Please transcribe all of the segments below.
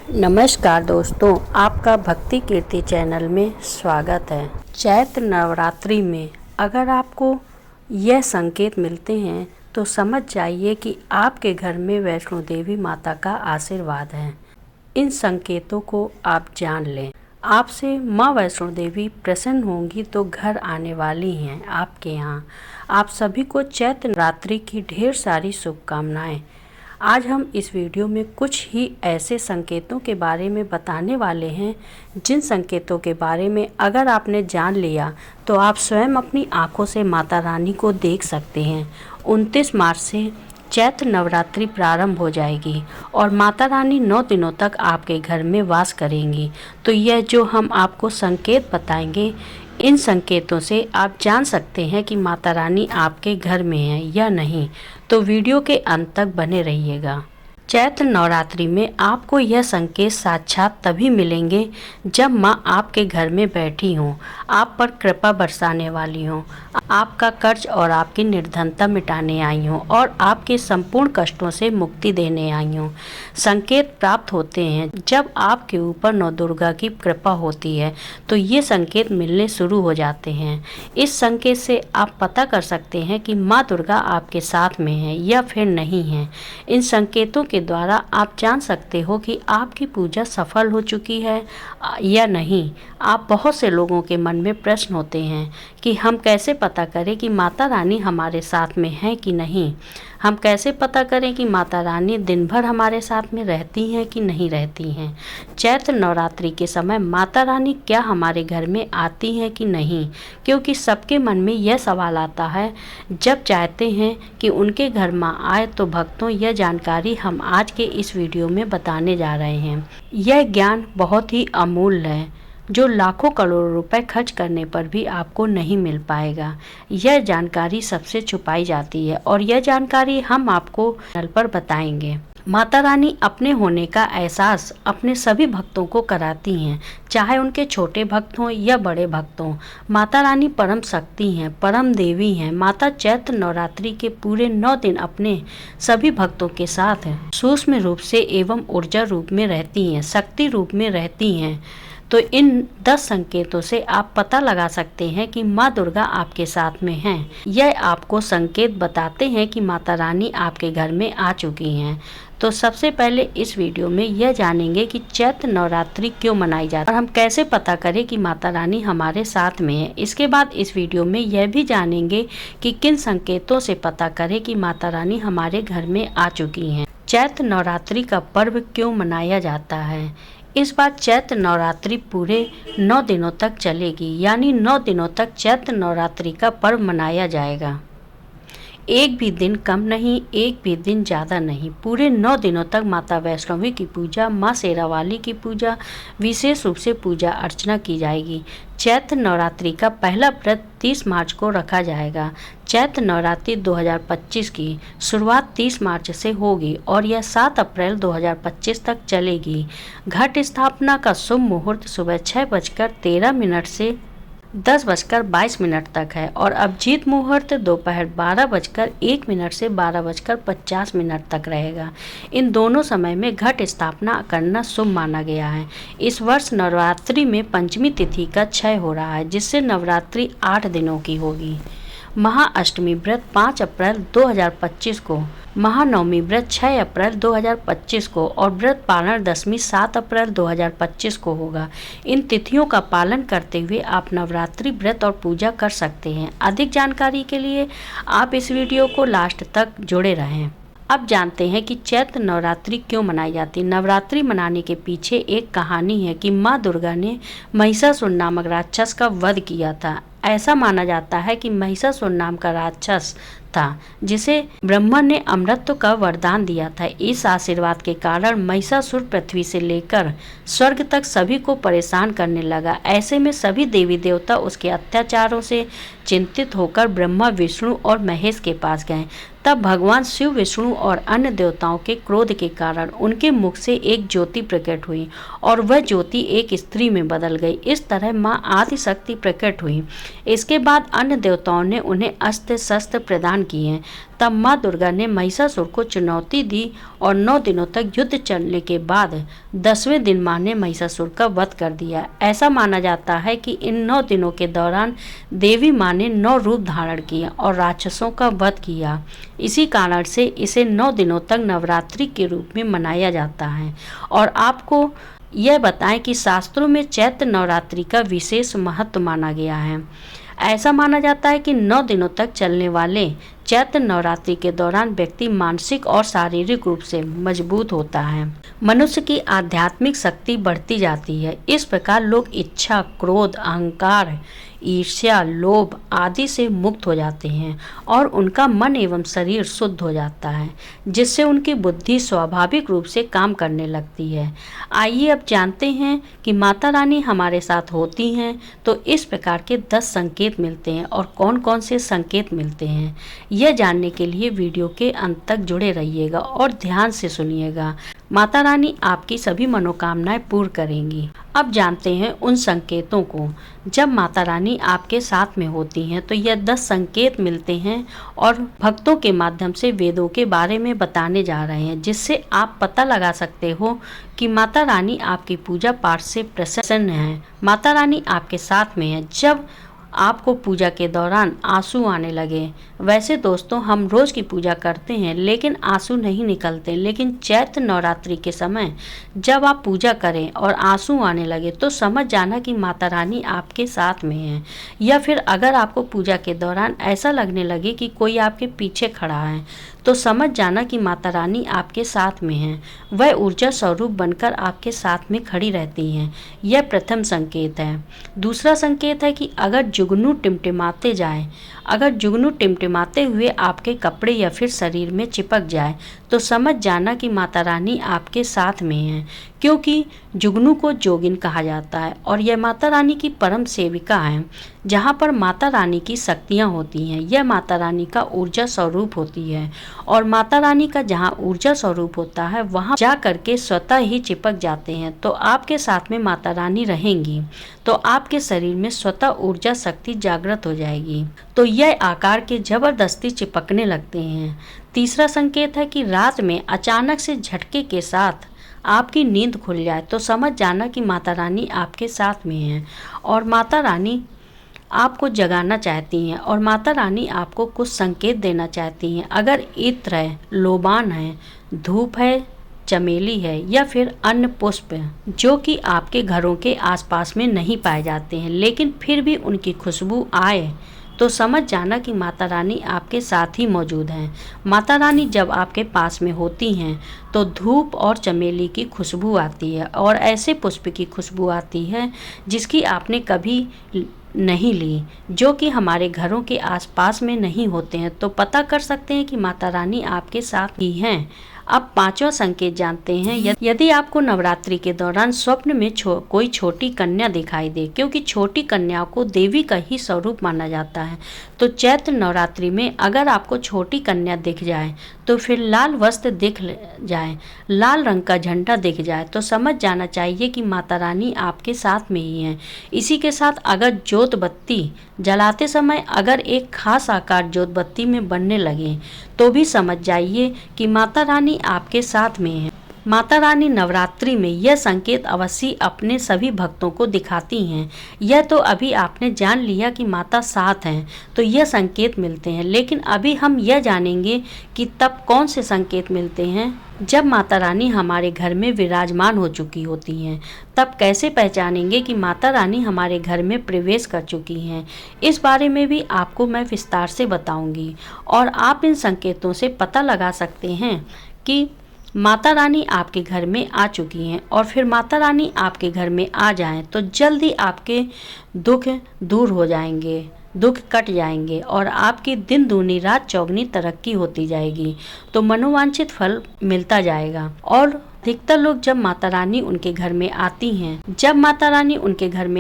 नमस्कार दोस्तों, आपका भक्ति कीर्ति चैनल में स्वागत है। चैत्र नवरात्रि में अगर आपको यह संकेत मिलते हैं तो समझ जाइए कि आपके घर में वैष्णो देवी माता का आशीर्वाद है। इन संकेतों को आप जान लें। आपसे माँ वैष्णो देवी प्रसन्न होंगी तो घर आने वाली हैं आपके यहाँ। आप सभी को चैत्र नवरात्रि की ढेर सारी शुभकामनाएं। आज हम इस वीडियो में कुछ ही ऐसे संकेतों के बारे में बताने वाले हैं जिन संकेतों के बारे में अगर आपने जान लिया तो आप स्वयं अपनी आंखों से माता रानी को देख सकते हैं। 29 मार्च से चैत्र नवरात्रि प्रारंभ हो जाएगी और माता रानी 9 दिनों तक आपके घर में वास करेंगी। तो यह जो हम आपको संकेत बताएंगे, इन संकेतों से आप जान सकते हैं कि माता रानी आपके घर में है या नहीं। तो वीडियो के अंत तक बने रहिएगा। चैत्र नवरात्रि में आपको यह संकेत साक्षात तभी मिलेंगे जब माँ आपके घर में बैठी हों, आप पर कृपा बरसाने वाली हों, आपका कर्ज और आपकी निर्धनता मिटाने आई हों और आपके संपूर्ण कष्टों से मुक्ति देने आई हों। संकेत प्राप्त होते हैं जब आपके ऊपर नौ दुर्गा की कृपा होती है, तो ये संकेत मिलने शुरू हो जाते हैं। इस संकेत से आप पता कर सकते हैं कि माँ दुर्गा आपके साथ में है या फिर नहीं है। इन संकेतों के द्वारा आप जान सकते हो कि आपकी पूजा सफल हो चुकी है या नहीं। आप बहुत से लोगों के मन में प्रश्न होते हैं कि हम कैसे पता करें कि माता रानी हमारे साथ में है कि नहीं। हम कैसे पता करें कि माता रानी दिन भर हमारे साथ में रहती हैं कि नहीं रहती हैं। चैत्र नवरात्रि के समय माता रानी क्या हमारे घर में आती हैं कि नहीं, क्योंकि सबके मन में यह सवाल आता है जब चाहते हैं कि उनके घर माँ आए। तो भक्तों, यह जानकारी हम आज के इस वीडियो में बताने जा रहे हैं। यह ज्ञान बहुत ही अमूल्य है जो लाखों करोड़ों रुपए खर्च करने पर भी आपको नहीं मिल पाएगा। यह जानकारी सबसे छुपाई जाती है और यह जानकारी हम आपको चैनल पर बताएंगे। माता रानी अपने होने का एहसास अपने सभी भक्तों को कराती हैं, चाहे उनके छोटे भक्त हों या बड़े भक्त हों। माता रानी परम शक्ति हैं, परम देवी हैं। माता चैत्र नवरात्रि के पूरे 9 दिन अपने सभी भक्तों के साथ हैं, सूक्ष्म रूप से एवं ऊर्जा रूप में रहती हैं, शक्ति रूप में रहती हैं। तो इन 10 संकेतों से आप पता लगा सकते हैं कि माँ दुर्गा आपके साथ में हैं। यह आपको संकेत बताते हैं कि माता रानी आपके घर में आ चुकी हैं। तो सबसे पहले इस वीडियो में यह जानेंगे कि चैत्र नवरात्रि क्यों मनाई जाती है और हम कैसे पता करें कि माता रानी हमारे साथ में है। इसके बाद इस वीडियो में यह भी जानेंगे कि किन संकेतों से पता करें कि माता रानी हमारे घर में आ चुकी हैं। चैत्र नवरात्रि का पर्व क्यों मनाया जाता है। इस बार चैत्र नवरात्रि पूरे 9 दिनों तक चलेगी, यानी 9 दिनों तक चैत्र नवरात्रि का पर्व मनाया जाएगा। एक भी दिन कम नहीं, एक भी दिन ज़्यादा नहीं। पूरे 9 दिनों तक माता वैष्णवी की पूजा, माँ शेरावाली की पूजा, विशेष रूप से पूजा अर्चना की जाएगी। चैत्र नवरात्रि का पहला व्रत 30 मार्च को रखा जाएगा। चैत्र नवरात्रि 2025 की शुरुआत 30 मार्च से होगी और यह 7 अप्रैल 2025 तक चलेगी। घट स्थापना का शुभ मुहूर्त सुबह 6:13 से 10:22 तक है और अभिजीत मुहूर्त दोपहर 12:01 से 12:50 तक रहेगा। इन दोनों समय में घट स्थापना करना शुभ माना गया है। इस वर्ष नवरात्रि में पंचमी तिथि का क्षय हो रहा है, जिससे नवरात्रि 8 दिनों की होगी। महाअष्टमी व्रत 5 अप्रैल 2025 को, महानवमी व्रत 6 अप्रैल 2025 को और व्रत पारण दशमी 7 अप्रैल 2025 को होगा। इन तिथियों का पालन करते हुए आप नवरात्रि व्रत और पूजा कर सकते हैं। अधिक जानकारी के लिए आप इस वीडियो को लास्ट तक जुड़े रहें। अब जानते हैं कि चैत्र नवरात्रि क्यों मनाई जाती है। नवरात्रि मनाने के पीछे एक कहानी है कि माँ दुर्गा ने महिषासुर नामक राक्षस का वध किया था। ऐसा माना जाता है कि महिषासुर नाम का राक्षस था जिसे ब्रह्मा ने अमृत का वरदान दिया था। इस आशीर्वाद के कारण महिषासुर पृथ्वी से लेकर स्वर्ग तक सभी को परेशान करने लगा। ऐसे में सभी देवी देवता उसके अत्याचारों से चिंतित होकर ब्रह्मा, विष्णु और महेश के पास गए। तब भगवान शिव, विष्णु और अन्य देवताओं के क्रोध के कारण उनके मुख से एक ज्योति प्रकट हुई और वह ज्योति एक स्त्री में बदल गई। इस तरह माँ आदि शक्ति प्रकट हुई। इसके बाद अन्य देवताओं ने उन्हें अस्त्र शस्त्र प्रदान किए। तब माँ दुर्गा ने महिषासुर को चुनौती दी और 9 दिनों तक युद्ध चलने के बाद 10वें दिन माँ ने महिषासुर का वध कर दिया। ऐसा माना जाता है कि इन 9 दिनों के दौरान देवी माँ ने 9 रूप धारण किया और राक्षसों का वध किया। इसी कारण से इसे 9 दिनों तक नवरात्रि के रूप में मनाया जाता है। और आपको यह बताएं कि शास्त्रों में चैत्र नवरात्रि का विशेष महत्व माना गया है। ऐसा माना जाता है कि 9 दिनों तक चलने वाले चैत्र नवरात्रि के दौरान व्यक्ति मानसिक और शारीरिक रूप से मजबूत होता है। मनुष्य की आध्यात्मिक शक्ति बढ़ती जाती है। इस प्रकार लोग इच्छा, क्रोध, अहंकार, ईर्ष्या, लोभ आदि से मुक्त हो जाते हैं और उनका मन एवं शरीर शुद्ध हो जाता है, जिससे उनकी बुद्धि स्वाभाविक रूप से काम करने लगती है। आइए अब जानते हैं कि माता रानी हमारे साथ होती हैं तो इस प्रकार के 10 संकेत मिलते हैं और कौन कौन से संकेत मिलते हैं। यह जानने के लिए वीडियो के अंत तक जुड़े रहिएगा और ध्यान से सुनिएगा। माता रानी आपकी सभी मनोकामनाएं पूर्ण करेंगी। अब जानते हैं उन संकेतों को। जब माता रानी आपके साथ में होती हैं तो यह 10 संकेत मिलते हैं और भक्तों के माध्यम से वेदों के बारे में बताने जा रहे हैं, जिससे आप पता लगा सकते हो कि माता रानी आपकी पूजा पाठ से प्रसन्न है। माता रानी आपके साथ में है। जब आपको पूजा के दौरान आंसू आने लगे, वैसे दोस्तों हम रोज की पूजा करते हैं लेकिन आंसू नहीं निकलते, लेकिन चैत्र नवरात्रि के समय जब आप पूजा करें और आंसू आने लगे तो समझ जाना कि माता रानी आपके साथ में है। या फिर अगर आपको पूजा के दौरान ऐसा लगने लगे कि कोई आपके पीछे खड़ा है तो समझ जाना कि माता रानी आपके साथ में है। वह ऊर्जा स्वरूप बनकर आपके साथ में खड़ी रहती हैं। यह प्रथम संकेत है। दूसरा संकेत है कि अगर जुगनू टिमटिमाते जाए, अगर जुगनू टिमटिमाते हुए आपके कपड़े या फिर शरीर में चिपक जाए तो समझ जाना कि माता रानी आपके साथ में है, क्योंकि जुगनू को जोगिन कहा जाता है और यह माता रानी की परम सेविका है। जहाँ पर माता रानी की शक्तियाँ होती हैं, यह माता रानी का ऊर्जा स्वरूप होती है और माता रानी का जहाँ ऊर्जा स्वरूप होता है वहाँ जा करके स्वतः ही चिपक जाते हैं। तो आपके साथ में माता रानी रहेंगी तो आपके शरीर में स्वतः ऊर्जा शक्ति जागृत हो जाएगी, तो यह आकार के जबरदस्ती चिपकने लगते हैं। तीसरा संकेत है कि रात में अचानक से झटके के साथ आपकी नींद खुल जाए तो समझ जाना कि माता रानी आपके साथ में है और माता रानी आपको जगाना चाहती हैं और माता रानी आपको कुछ संकेत देना चाहती हैं। अगर इत्र है, लोबान है, धूप है, चमेली है या फिर अन्य पुष्प जो कि आपके घरों के आसपास में नहीं पाए जाते हैं लेकिन फिर भी उनकी खुशबू आए तो समझ जाना कि माता रानी आपके साथ ही मौजूद हैं। माता रानी जब आपके पास में होती हैं तो धूप और चमेली की खुशबू आती है और ऐसे पुष्प की खुशबू आती है जिसकी आपने कभी नहीं ली, जो कि हमारे घरों के आसपास में नहीं होते हैं, तो पता कर सकते हैं कि माता रानी आपके साथ ही हैं। अब 5वां संकेत जानते हैं। यदि आपको नवरात्रि के दौरान स्वप्न में कोई छोटी कन्या दिखाई दे, क्योंकि छोटी कन्याओं को देवी का ही स्वरूप माना जाता है, तो चैत्र नवरात्रि में अगर आपको छोटी कन्या दिख जाए तो फिर लाल वस्त्र दिख जाए, लाल रंग का झंडा दिख जाए तो समझ जाना चाहिए कि माता रानी आपके साथ में ही हैं। इसी के साथ अगर जोत बत्ती जलाते समय अगर एक खास आकार जोत बत्ती में बनने लगे तो भी समझ जाइए कि माता रानी आपके साथ में है। माता रानी नवरात्रि में यह संकेत अवश्य अपने सभी भक्तों को दिखाती हैं। यह तो अभी आपने जान लिया कि माता साथ हैं तो यह संकेत मिलते हैं, लेकिन अभी हम यह जानेंगे कि तब कौन से संकेत मिलते हैं जब माता रानी हमारे घर में विराजमान हो चुकी होती हैं। तब कैसे पहचानेंगे कि माता रानी हमारे घर में प्रवेश कर चुकी हैं, इस बारे में भी आपको मैं विस्तार से बताऊंगी और आप इन संकेतों से पता लगा सकते हैं कि माता रानी आपके घर में आ चुकी हैं। और फिर माता रानी आपके घर में आ जाएं तो जल्दी आपके दुख दूर हो जाएंगे, दुख कट जाएंगे और आपकी दिन दूनी रात चौगनी तरक्की होती जाएगी, तो मनोवांछित फल मिलता जाएगा और अधिकतर लोग जब माता रानी उनके घर में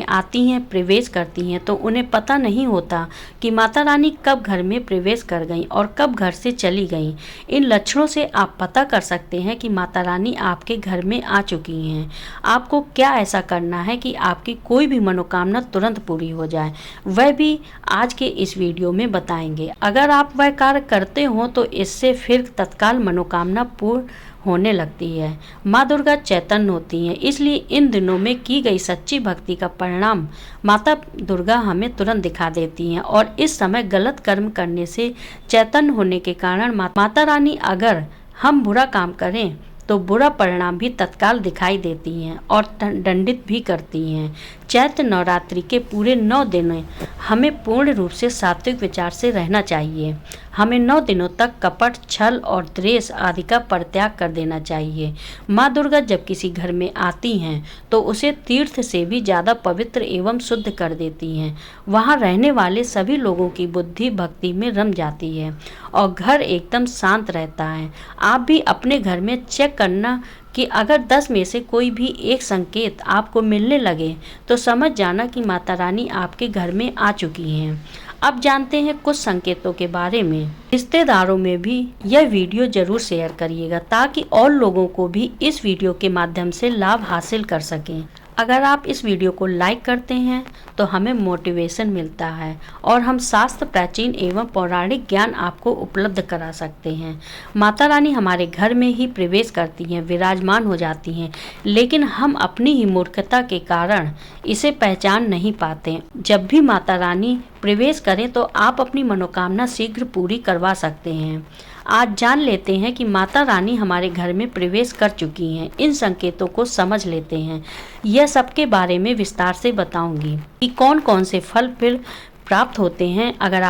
आती हैं, प्रवेश करती हैं, तो उन्हें पता नहीं होता कि माता रानी कब घर में प्रवेश कर गईं और कब घर से चली गईं। इन लक्षणों से आप पता कर सकते हैं कि माता रानी आपके घर में आ चुकी हैं। आपको क्या ऐसा करना है कि आपकी कोई भी मनोकामना तुरंत पूरी हो जाए, वह भी आज के इस वीडियो में बताएंगे। अगर आप वह कार्य करते हो तो इससे फिर तत्काल मनोकामना पूर्ण होने लगती है। माँ दुर्गा चैतन्य होती हैं, इसलिए इन दिनों में की गई सच्ची भक्ति का परिणाम माता दुर्गा हमें तुरंत दिखा देती हैं। और इस समय गलत कर्म करने से चैतन्य होने के कारण माता रानी अगर हम बुरा काम करें तो बुरा परिणाम भी तत्काल दिखाई देती हैं और दंडित भी करती हैं। चैत्र नवरात्रि के पूरे 9 दिन हमें पूर्ण रूप से सात्विक विचार से रहना चाहिए। हमें 9 दिनों तक कपट, छल और द्वेष आदि का परित्याग कर देना चाहिए। माँ दुर्गा जब किसी घर में आती हैं तो उसे तीर्थ से भी ज़्यादा पवित्र एवं शुद्ध कर देती हैं। वहाँ रहने वाले सभी लोगों की बुद्धि भक्ति में रम जाती है और घर एकदम शांत रहता है। आप भी अपने घर में चेक करना कि अगर 10 में से कोई भी एक संकेत आपको मिलने लगे तो समझ जाना कि माता रानी आपके घर में आ चुकी हैं। अब जानते हैं कुछ संकेतों के बारे में। रिश्तेदारों में भी यह वीडियो जरूर शेयर करिएगा ताकि और लोगों को भी इस वीडियो के माध्यम से लाभ हासिल कर सकें। अगर आप इस वीडियो को लाइक करते हैं तो हमें मोटिवेशन मिलता है और हम शास्त्र, प्राचीन एवं पौराणिक ज्ञान आपको उपलब्ध करा सकते हैं। माता रानी हमारे घर में ही प्रवेश करती हैं, विराजमान हो जाती हैं, लेकिन हम अपनी ही मूर्खता के कारण इसे पहचान नहीं पाते। जब भी माता रानी प्रवेश करें तो आप अपनी मनोकामना शीघ्र पूरी करवा सकते हैं। आज जान लेते हैं कि माता रानी हमारे घर में प्रवेश कर चुकी हैं। इन संकेतों को समझ लेते हैं। यह सबके बारे में विस्तार से बताऊंगी कि कौन कौन से फल फिर प्राप्त होते हैं अगर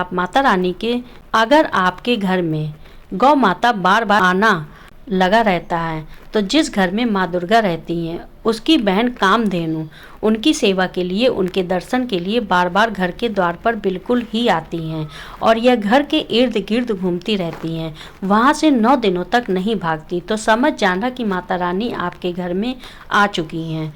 आपके घर में गौ माता बार बार आना लगा रहता है। तो जिस घर में माँ दुर्गा रहती हैं उसकी बहन कामधेनु उनकी सेवा के लिए, उनके दर्शन के लिए बार बार घर के द्वार पर बिल्कुल ही आती हैं और यह घर के इर्द गिर्द घूमती रहती हैं, वहाँ से 9 दिनों तक नहीं भागती। तो समझ जाना कि माता रानी आपके घर में आ चुकी हैं।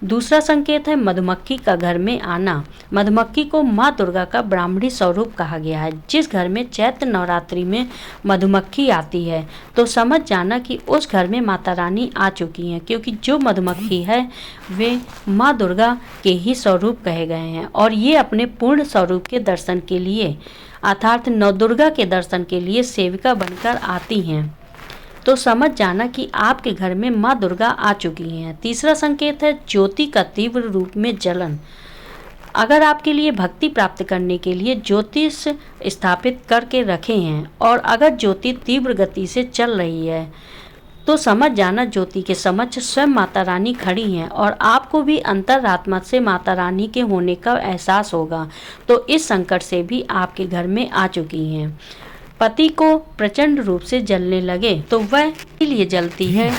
दूसरा संकेत है मधुमक्खी का घर में आना। मधुमक्खी को माँ दुर्गा का ब्राह्मणी स्वरूप कहा गया है। जिस घर में चैत्र नवरात्रि में मधुमक्खी आती है तो समझ जाना कि उस घर में माता रानी आ चुकी हैं, क्योंकि जो मधुमक्खी है वे माँ दुर्गा के ही स्वरूप कहे गए हैं और ये अपने पूर्ण स्वरूप के दर्शन के लिए अर्थात नवदुर्गा के दर्शन के लिए सेविका बनकर आती हैं। तो समझ जाना कि आपके घर में माँ दुर्गा आ चुकी हैं। तीसरा संकेत है ज्योति का तीव्र रूप में जलन। अगर आपके लिए भक्ति प्राप्त करने के लिए ज्योतिष स्थापित करके रखे हैं और अगर ज्योति तीव्र गति से चल रही है तो समझ जाना ज्योति के समक्ष स्वयं माता रानी खड़ी हैं और आपको भी अंतरात्मा से माता रानी के होने का एहसास होगा। तो इस संकट से भी आपके घर में आ चुकी हैं। पति को प्रचंड रूप से जलने लगे तो वह इसलिए जलती है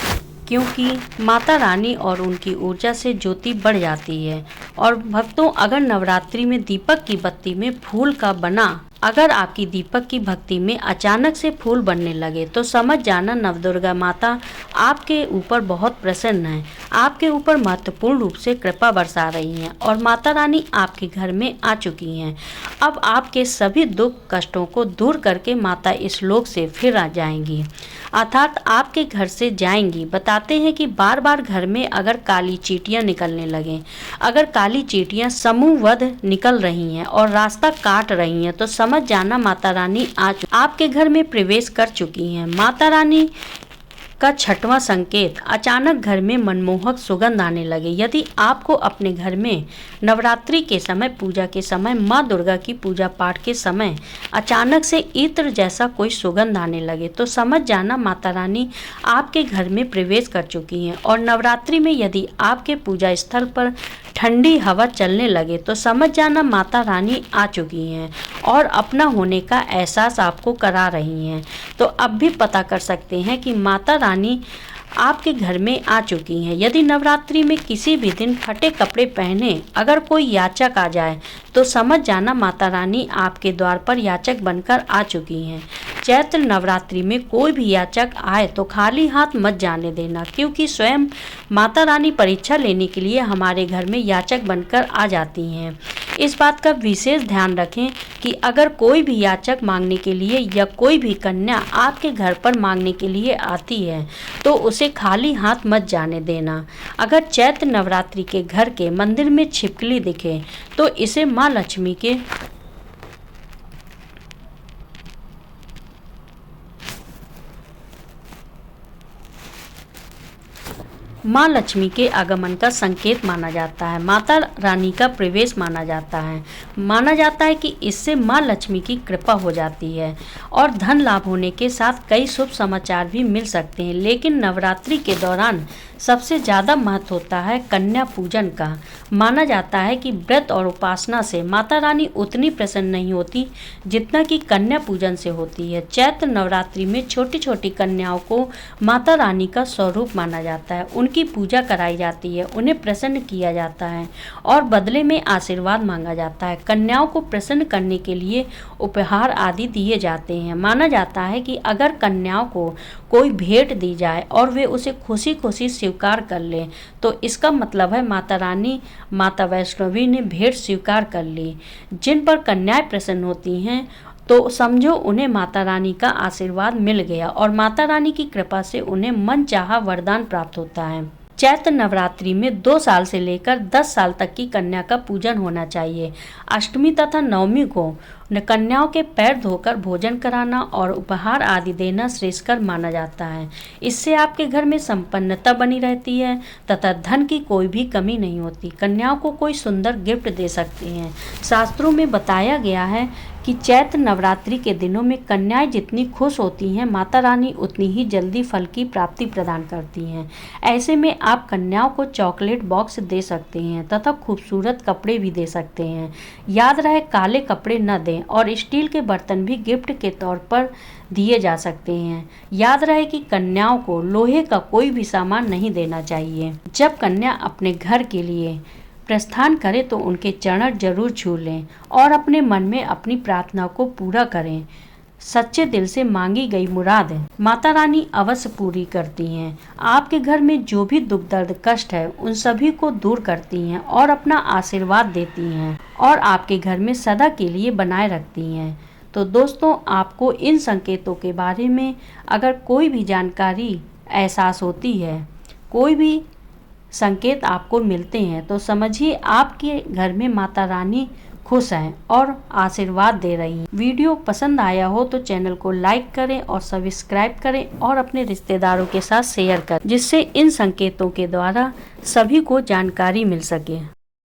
क्योंकि माता रानी और उनकी ऊर्जा से ज्योति बढ़ जाती है। और भक्तों, अगर नवरात्रि में दीपक की बत्ती में फूल का बना अगर आपकी दीपक की भक्ति में अचानक से फूल बनने लगे तो समझ जाना नवदुर्गा माता आपके ऊपर बहुत प्रसन्न है, आपके ऊपर महत्वपूर्ण रूप से कृपा बरसा रही हैं और माता रानी आपके घर में आ चुकी हैं। अब आपके सभी दुख कष्टों को दूर करके माता इस लोक से फिर आ जाएंगी, अर्थात आपके घर से जाएंगी। बताते हैं कि बार बार घर में अगर काली चींटियां निकलने लगें, अगर काली चींटियां समूहबद्ध निकल रही हैं और रास्ता काट रही हैं तो समझ जाना माता रानी आज आपके घर में प्रवेश कर चुकी हैं। माता रानी का छठवां संकेत, अचानक घर में मनमोहक सुगंध आने लगे। यदि आपको अपने घर में नवरात्रि के समय, पूजा के समय, माँ दुर्गा की पूजा पाठ के समय अचानक से इत्र जैसा कोई सुगंध आने लगे तो समझ जाना माता रानी आपके घर में प्रवेश कर चुकी हैं। और नवरात्रि में यदि आपके पूजा स्थल पर ठंडी हवा चलने लगे तो समझ जाना माता रानी आ चुकी हैं और अपना होने का एहसास आपको करा रही हैं। तो अब भी पता कर सकते हैं कि माता रानी आपके घर में आ चुकी हैं। यदि नवरात्रि में किसी भी दिन फटे कपड़े पहने अगर कोई याचक आ जाए तो समझ जाना माता रानी आपके द्वार पर याचक बनकर आ चुकी हैं। चैत्र नवरात्रि में कोई भी याचक आए तो खाली हाथ मत जाने देना, क्योंकि स्वयं माता रानी परीक्षा लेने के लिए हमारे घर में याचक बनकर आ जाती हैं। इस बात का विशेष ध्यान रखें कि अगर कोई भी याचक मांगने के लिए या कोई भी कन्या आपके घर पर मांगने के लिए आती है तो उसे खाली हाथ मत जाने देना। अगर चैत्र नवरात्रि के घर के मंदिर में छिपकली दिखे तो इसे माँ लक्ष्मी के आगमन का संकेत माना जाता है। माता रानी का प्रवेश माना जाता है कि इससे माँ लक्ष्मी की कृपा हो जाती है और धन लाभ होने के साथ कई शुभ समाचार भी मिल सकते हैं। लेकिन नवरात्रि के दौरान सबसे ज़्यादा महत्व होता है कन्या पूजन का। माना जाता है कि व्रत और उपासना से माता रानी उतनी प्रसन्न नहीं होती जितना कि कन्या पूजन से होती है। चैत्र नवरात्रि में छोटी छोटी कन्याओं को माता रानी का स्वरूप माना जाता है। उनकी पूजा कराई जाती है, उन्हें प्रसन्न किया जाता है और बदले में आशीर्वाद मांगा जाता है। कन्याओं को प्रसन्न करने के लिए उपहार आदि दिए जाते हैं। माना जाता है कि अगर कन्याओं को कोई भेंट दी जाए और वे उसे खुशी खुशी स्वीकार कर लें तो इसका मतलब है माता रानी माता वैष्णवी ने भेंट स्वीकार कर ली। जिन पर कन्याएं प्रसन्न होती हैं तो समझो उन्हें माता रानी का आशीर्वाद मिल गया और माता रानी की कृपा से उन्हें मनचाहा वरदान प्राप्त होता है। चैत्र नवरात्रि में 2 साल से लेकर 10 साल तक की कन्या का पूजन होना चाहिए। अष्टमी तथा नवमी को कन्याओं के पैर धोकर भोजन कराना और उपहार आदि देना श्रेष्ठकर माना जाता है। इससे आपके घर में संपन्नता बनी रहती है तथा धन की कोई भी कमी नहीं होती। कन्याओं को कोई सुंदर गिफ्ट दे सकते हैं। शास्त्रों में बताया गया है कि चैत्र नवरात्रि के दिनों में कन्याएं जितनी खुश होती हैं माता रानी उतनी ही जल्दी फल की प्राप्ति प्रदान करती हैं। ऐसे में आप कन्याओं को चॉकलेट बॉक्स दे सकते हैं तथा खूबसूरत कपड़े भी दे सकते हैं। याद रहे काले कपड़े न दें और स्टील के बर्तन भी गिफ्ट के तौर पर दिए जा सकते हैं। याद रहे कि कन्याओं को लोहे का कोई भी सामान नहीं देना चाहिए। जब कन्या अपने घर के लिए प्रस्थान करें तो उनके चरण जरूर छू लें और अपने मन में अपनी प्रार्थना को पूरा करें। सच्चे दिल से मांगी गई मुराद माता रानी अवश्य पूरी करती हैं। आपके घर में जो भी दुख दर्द कष्ट है उन सभी को दूर करती हैं और अपना आशीर्वाद देती हैं और आपके घर में सदा के लिए बनाए रखती हैं। तो दोस्तों, आपको इन संकेतों के बारे में अगर कोई भी जानकारी एहसास होती है, कोई भी संकेत आपको मिलते हैं तो समझिए आपके घर में माता रानी खुश हैं और आशीर्वाद दे रही हैं। वीडियो पसंद आया हो तो चैनल को लाइक करें और सब्सक्राइब करें और अपने रिश्तेदारों के साथ शेयर करें, जिससे इन संकेतों के द्वारा सभी को जानकारी मिल सके।